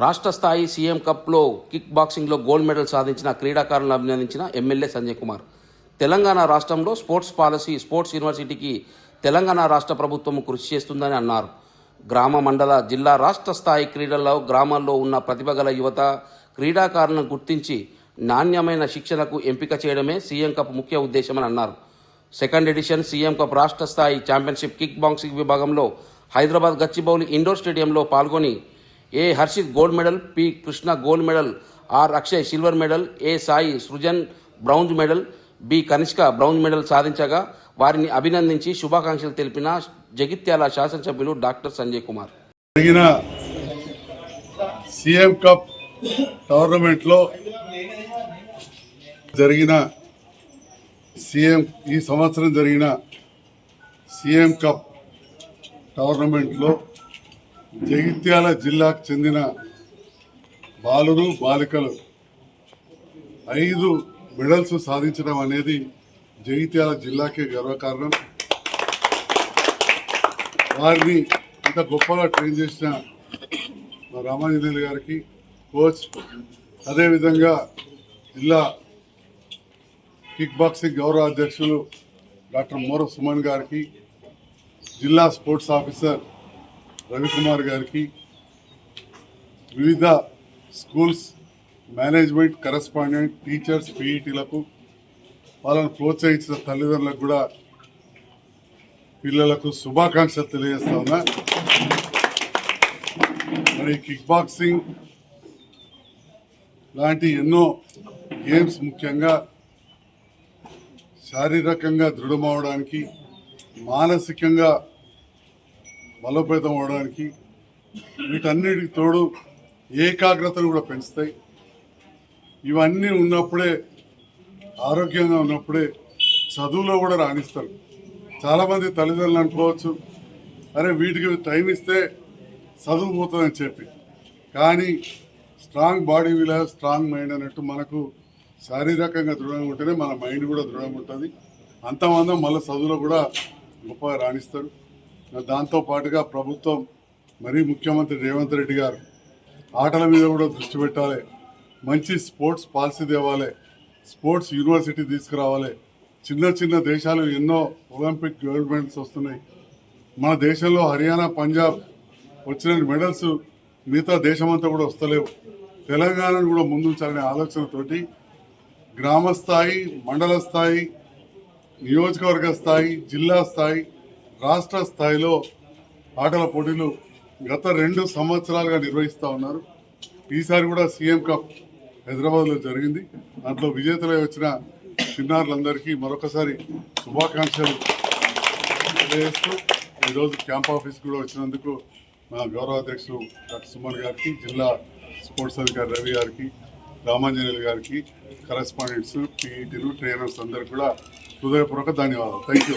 రాష్ట్ర స్థాయి సీఎం కప్లో కిక్ బాక్సింగ్లో గోల్డ్ మెడల్ సాధించిన క్రీడాకారులను అభినందించిన ఎమ్మెల్యే సంజయ్ కుమార్. తెలంగాణ రాష్ట్రంలో స్పోర్ట్స్ పాలసీ, స్పోర్ట్స్ యూనివర్సిటీకి తెలంగాణ రాష్ట్ర ప్రభుత్వం కృషి చేస్తుందని అన్నారు. గ్రామ, మండల, జిల్లా, రాష్ట్ర స్థాయి క్రీడల్లో గ్రామాల్లో ఉన్న ప్రతిభ గల యువత, క్రీడాకారులను గుర్తించి నాణ్యమైన శిక్షణకు ఎంపిక చేయడమే సీఎం కప్ ముఖ్య ఉద్దేశమని అన్నారు. సెకండ్ ఎడిషన్ సీఎం కప్ రాష్ట్ర స్థాయి ఛాంపియన్షిప్ కిక్ బాక్సింగ్ విభాగంలో హైదరాబాద్ గచ్చిబౌలి ఇండోర్ స్టేడియంలో పాల్గొని A Harshit gold medal, P Krishna gold medal, R Akshay silver medal, A Sai Srujan bronze medal, B Kanishka bronze medal సాధించగా వారిని అభినందించి శుభాకాంక్షలు తెలిపిన జగిత్యాల శాసనసభ్యులు డాక్టర్ సంజయ్ కుమార్. జరిగిన సీఎం కప్ టోర్నమెంట్లో ఈ సంవత్సరం జరిగిన సీఎం కప్ టోర్నమెంట్లో జగిత్యాల జిల్లాకు చెందిన బాలురు, బాలికలు 5 మెడల్స్ సాధించడం అనేది జగిత్యాల జిల్లాకే గర్వకారణం. వారిని ఇంత గొప్పగా ట్రైన్ చేసిన మా రామాంజనేయులు గారికి, కోచ్, అదేవిధంగా జిల్లా కిక్ బాక్సింగ్ గౌరవ అధ్యక్షులు డాక్టర్ మోర సుమన్ గారికి, జిల్లా స్పోర్ట్స్ ఆఫీసర్ రవికుమార్ గారికి, వివిధ స్కూల్స్ మేనేజ్మెంట్, కరెస్పాండెంట్, టీచర్స్, పీఈటీలకు, వాళ్ళను ప్రోత్సహించిన తల్లిదండ్రులకు కూడా పిల్లలకు శుభాకాంక్షలు తెలియజేస్తా ఉన్నా. మరి కిక్ బాక్సింగ్ లాంటి ఎన్నో గేమ్స్ ముఖ్యంగా శారీరకంగా దృఢమవడానికి, మానసికంగా బలోపేతం అవడానికి, వీటన్నిటికి తోడు ఏకాగ్రతను కూడా పెంచుతాయి. ఇవన్నీ ఉన్నప్పుడే, ఆరోగ్యంగా ఉన్నప్పుడే చదువులో కూడా రాణిస్తారు. చాలామంది తల్లిదండ్రులు అనుకోవచ్చు, అరే వీటికి టైం ఇస్తే చదువు పోతుందని చెప్పి. కానీ strong body will have strong mind అన్నట్టు మనకు శారీరకంగా దృఢంగా ఉంటేనే మన మైండ్ కూడా దృఢంగా ఉంటుంది. అంతమంది మళ్ళీ చదువులో కూడా గొప్పగా రాణిస్తారు. దాంతోపాటుగా ప్రభుత్వం, మరీ ముఖ్యమంత్రి రేవంత్ రెడ్డి గారు ఆటల మీద కూడా దృష్టి పెట్టాలి, మంచి స్పోర్ట్స్ పాలసీ తేవాలి, స్పోర్ట్స్ యూనివర్సిటీ తీసుకురావాలి. చిన్న చిన్న దేశాలు ఎన్నో ఒలింపిక్ గోల్డ్ మెడల్స్ వస్తున్నాయి. మన దేశంలో హర్యానా, పంజాబ్ వచ్చిన మెడల్స్ మిగతా దేశమంతా కూడా వస్తలేవు. తెలంగాణను కూడా ముందుంచాలనే ఆలోచనతోటి గ్రామ స్థాయి, మండల స్థాయి, నియోజకవర్గ స్థాయి, జిల్లా స్థాయి, రాష్ట్ర స్థాయిలో ఆటల పోటీలు గత 2 సంవత్సరాలుగా నిర్వహిస్తూ ఉన్నారు. ఈసారి కూడా సీఎం కప్ హైదరాబాద్లో జరిగింది. దాంట్లో విజేతలై వచ్చిన చిన్నారులందరికీ మరొకసారి శుభాకాంక్షలు తెలియజేస్తూ, ఈరోజు క్యాంప్ ఆఫీస్ కూడా వచ్చినందుకు మా గౌరవ అధ్యక్షులు డాక్టర్ సుమన్ గారికి, జిల్లా స్పోర్ట్స్ అధికారి రవి గారికి, రామాంజనేయులు గారికి, కరెస్పాండెంట్స్, పీఈటీలు, ట్రైనర్స్ అందరికీ కూడా హృదయపూర్వక ధన్యవాదాలు. Thank you.